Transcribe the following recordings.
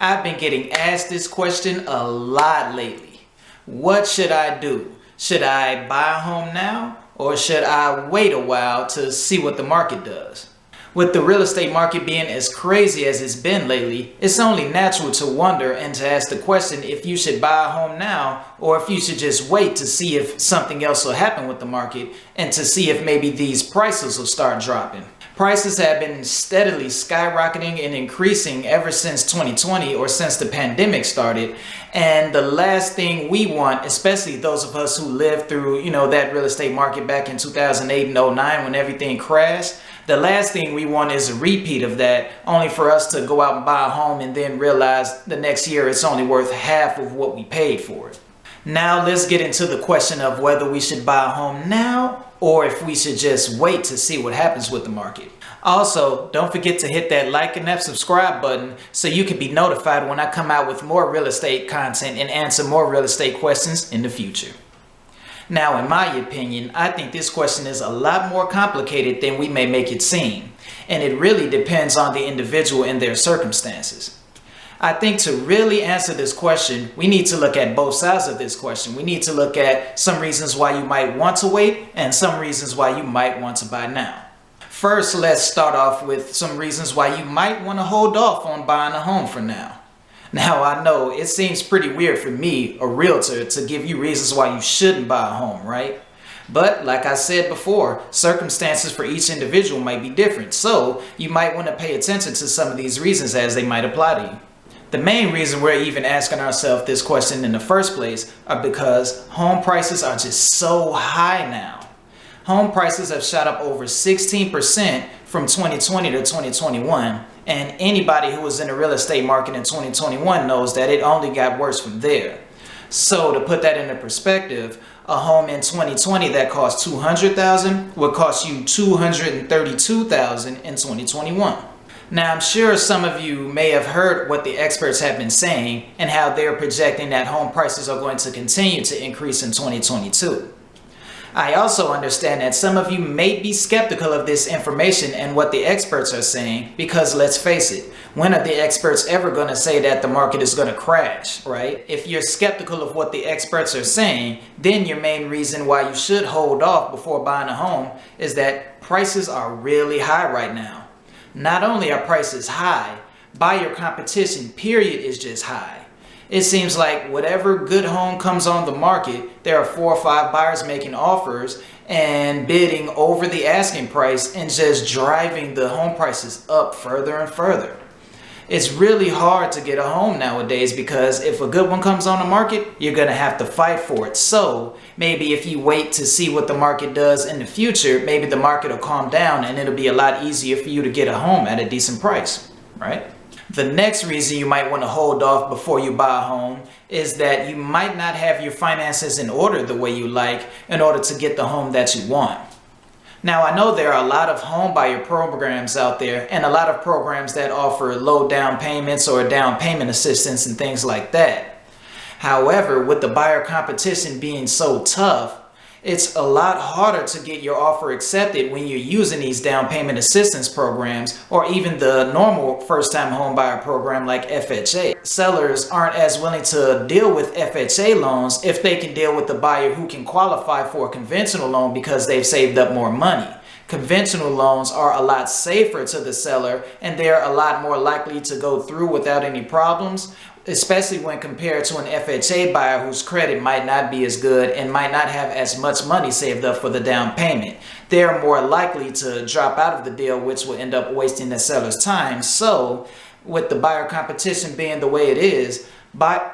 I've been getting asked this question a lot lately. What should I do? Should I buy a home now or should I wait a while to see what the market does? With the real estate market being as crazy as it's been lately, it's only natural to wonder and to ask the question if you should buy a home now or if you should just wait to see if something else will happen with the market and to see if maybe these prices will start dropping. Prices have been steadily skyrocketing and increasing ever since 2020 or since the pandemic started. And the last thing we want, especially those of us who lived through, that real estate market back in 2008 and 09 when everything crashed, the last thing we want is a repeat of that, only for us to go out and buy a home and then realize the next year it's only worth half of what we paid for it. Now let's get into the question of whether we should buy a home now or if we should just wait to see what happens with the market. Also, don't forget to hit that like and that subscribe button so you can be notified when I come out with more real estate content and answer more real estate questions in the future. Now, in my opinion, I think this question is a lot more complicated than we may make it seem, and it really depends on the individual and their circumstances. I think to really answer this question, we need to look at both sides of this question. We need to look at some reasons why you might want to wait and some reasons why you might want to buy now. First, let's start off with some reasons why you might want to hold off on buying a home for now. Now, I know it seems pretty weird for me, a realtor, to give you reasons why you shouldn't buy a home, right? But like I said before, circumstances for each individual might be different, so you might want to pay attention to some of these reasons as they might apply to you. The main reason we're even asking ourselves this question in the first place are because home prices are just so high now. Home prices have shot up over 16% from 2020 to 2021, and anybody who was in the real estate market in 2021 knows that it only got worse from there. So to put that into perspective, a home in 2020 that cost $200,000 would cost you $232,000 in 2021. Now, I'm sure some of you may have heard what the experts have been saying and how they're projecting that home prices are going to continue to increase in 2022. I also understand that some of you may be skeptical of this information and what the experts are saying because let's face it, when are the experts ever going to say that the market is going to crash, right? If you're skeptical of what the experts are saying, then your main reason why you should hold off before buying a home is that prices are really high right now. Not only are prices high, buyer competition period is just high. It seems like whatever good home comes on the market, there are 4 or 5 buyers making offers and bidding over the asking price and just driving the home prices up further and further. It's really hard to get a home nowadays because if a good one comes on the market, you're going to have to fight for it. So maybe if you wait to see what the market does in the future, maybe the market will calm down and it'll be a lot easier for you to get a home at a decent price, right? The next reason you might want to hold off before you buy a home is that you might not have your finances in order the way you like in order to get the home that you want. Now, I know there are a lot of home buyer programs out there and a lot of programs that offer low down payments or down payment assistance and things like that. However, with the buyer competition being so tough, it's a lot harder to get your offer accepted when you're using these down payment assistance programs or even the normal first-time home buyer program like FHA. Sellers aren't as willing to deal with FHA loans if they can deal with the buyer who can qualify for a conventional loan because they've saved up more money. Conventional loans are a lot safer to the seller and they're a lot more likely to go through without any problems, especially when compared to an FHA buyer whose credit might not be as good and might not have as much money saved up for the down payment. They're more likely to drop out of the deal, which will end up wasting the seller's time. So with the buyer competition being the way it is,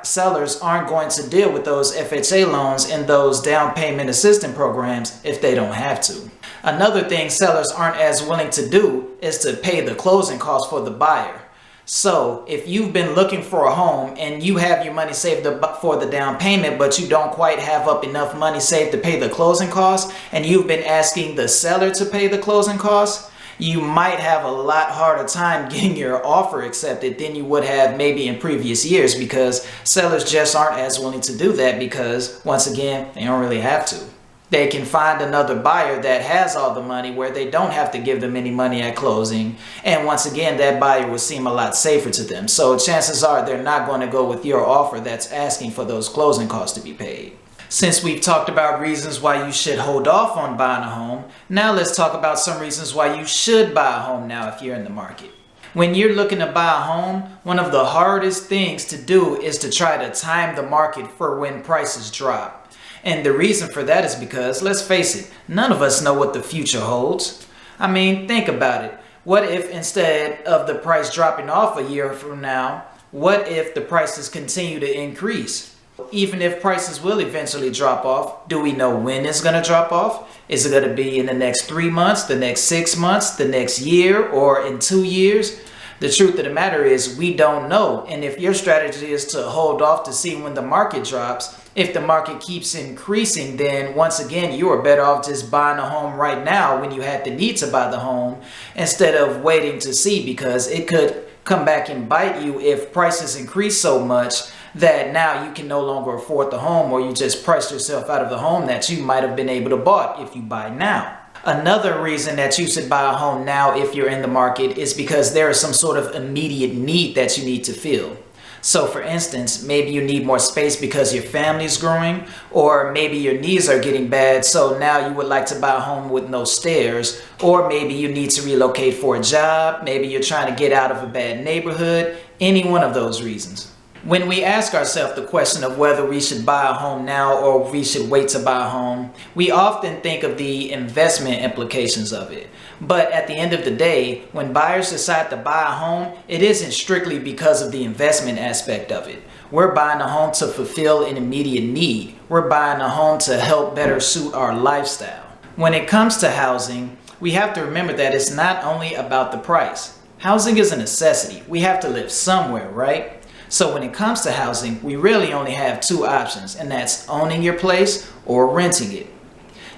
sellers aren't going to deal with those FHA loans and those down payment assistance programs if they don't have to. Another thing sellers aren't as willing to do is to pay the closing costs for the buyer. So if you've been looking for a home and you have your money saved up for the down payment, but you don't quite have up enough money saved to pay the closing costs, and you've been asking the seller to pay the closing costs, you might have a lot harder time getting your offer accepted than you would have maybe in previous years because sellers just aren't as willing to do that because, once again, they don't really have to. They can find another buyer that has all the money where they don't have to give them any money at closing. And once again, that buyer will seem a lot safer to them. So chances are they're not going to go with your offer that's asking for those closing costs to be paid. Since we've talked about reasons why you should hold off on buying a home, now let's talk about some reasons why you should buy a home now if you're in the market. When you're looking to buy a home, one of the hardest things to do is to try to time the market for when prices drop. And the reason for that is because, let's face it, none of us know what the future holds. I mean, think about it. What if instead of the price dropping off a year from now, what if the prices continue to increase? Even if prices will eventually drop off, do we know when it's going to drop off? Is it going to be in the next 3 months, the next 6 months, the next year, or in 2 years? The truth of the matter is we don't know. And if your strategy is to hold off to see when the market drops, if the market keeps increasing, then once again, you are better off just buying a home right now when you had the need to buy the home instead of waiting to see, because it could come back and bite you if prices increase so much that now you can no longer afford the home, or you just priced yourself out of the home that you might have been able to buy if you buy now. Another reason that you should buy a home now if you're in the market is because there is some sort of immediate need that you need to fill. So for instance, maybe you need more space because your family's growing, or maybe your knees are getting bad, so now you would like to buy a home with no stairs, or maybe you need to relocate for a job, maybe you're trying to get out of a bad neighborhood, any one of those reasons. When we ask ourselves the question of whether we should buy a home now or we should wait to buy a home, we often think of the investment implications of it. But at the end of the day, when buyers decide to buy a home, it isn't strictly because of the investment aspect of it. We're buying a home to fulfill an immediate need. We're buying a home to help better suit our lifestyle. When it comes to housing, we have to remember that it's not only about the price. Housing is a necessity. We have to live somewhere, right? So when it comes to housing, we really only have two options, and that's owning your place or renting it.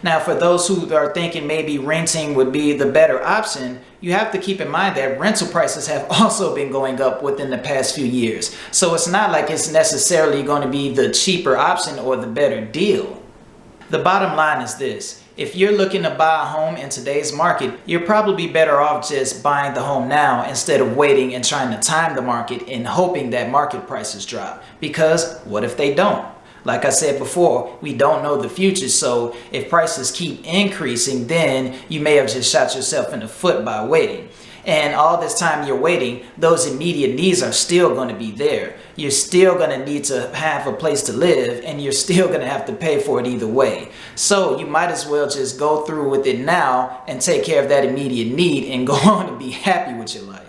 Now, for those who are thinking maybe renting would be the better option, you have to keep in mind that rental prices have also been going up within the past few years. So it's not like it's necessarily going to be the cheaper option or the better deal. The bottom line is this: if you're looking to buy a home in today's market, you're probably better off just buying the home now instead of waiting and trying to time the market and hoping that market prices drop. Because what if they don't? Like I said before, we don't know the future, so if prices keep increasing, then you may have just shot yourself in the foot by waiting. And all this time you're waiting, those immediate needs are still going to be there. You're still going to need to have a place to live, and you're still going to have to pay for it either way. So you might as well just go through with it now and take care of that immediate need and go on to be happy with your life.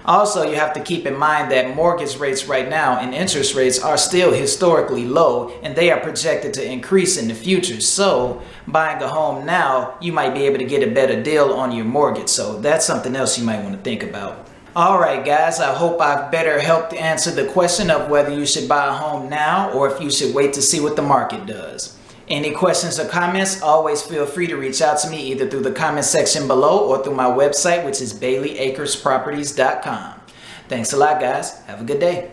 Also, you have to keep in mind that mortgage rates right now and interest rates are still historically low, and they are projected to increase in the future. So buying a home now, you might be able to get a better deal on your mortgage. So that's something else you might want to think about. Alright guys, I hope I've better helped answer the question of whether you should buy a home now or if you should wait to see what the market does. Any questions or comments, always feel free to reach out to me either through the comment section below or through my website, which is BaileyAcresProperties.com. Thanks a lot guys. Have a good day.